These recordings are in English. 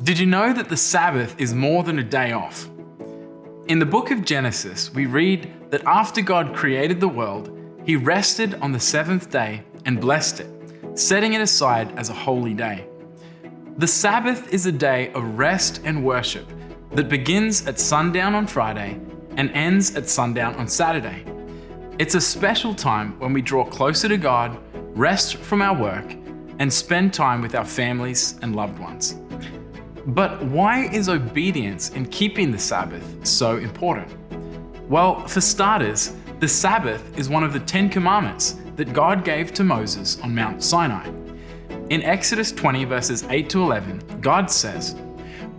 Did you know that the Sabbath is more than a day off? In the book of Genesis, we read that after God created the world, He rested on the seventh day and blessed it, setting it aside as a holy day. The Sabbath is a day of rest and worship that begins at sundown on Friday and ends at sundown on Saturday. It's a special time when we draw closer to God, rest from our work, and spend time with our families and loved ones. But why is obedience in keeping the Sabbath so important? Well, for starters, the Sabbath is one of the 10 Commandments that God gave to Moses on Mount Sinai. In Exodus 20 verses 8 to 11, God says,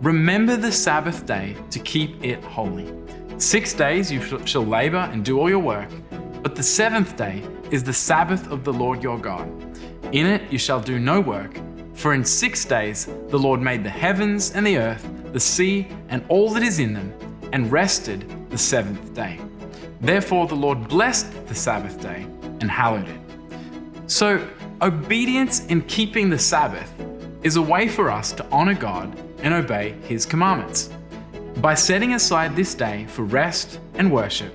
"Remember the Sabbath day to keep it holy. 6 days you shall labor and do all your work, but the seventh day is the Sabbath of the Lord your God. In it you shall do no work, for in 6 days the Lord made the heavens and the earth, the sea, and all that is in them, and rested the seventh day. Therefore the Lord blessed the Sabbath day and hallowed it." So, obedience in keeping the Sabbath is a way for us to honor God and obey His commandments. By setting aside this day for rest and worship,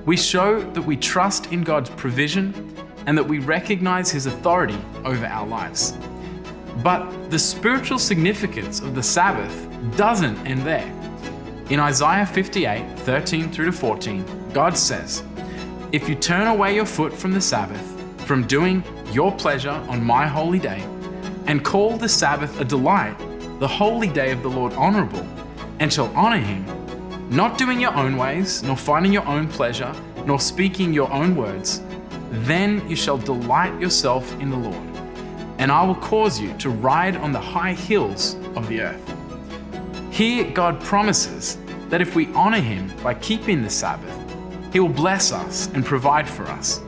we show that we trust in God's provision and that we recognize His authority over our lives. But the spiritual significance of the Sabbath doesn't end there. In Isaiah 58, 13 through to 14, God says, "If you turn away your foot from the Sabbath, from doing your pleasure on my holy day, and call the Sabbath a delight, the holy day of the Lord honorable, and shall honor Him, not doing your own ways, nor finding your own pleasure, nor speaking your own words, then you shall delight yourself in the Lord, and I will cause you to ride on the high hills of the earth." Here, God promises that if we honor Him by keeping the Sabbath, He will bless us and provide for us.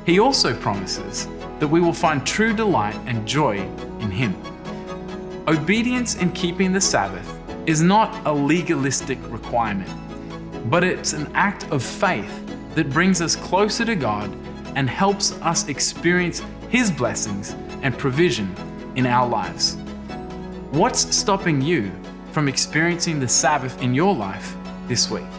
He also promises that we will find true delight and joy in Him. Obedience in keeping the Sabbath is not a legalistic requirement, but it's an act of faith that brings us closer to God and helps us experience His blessings and provision in our lives. What's stopping you from experiencing the Sabbath in your life this week?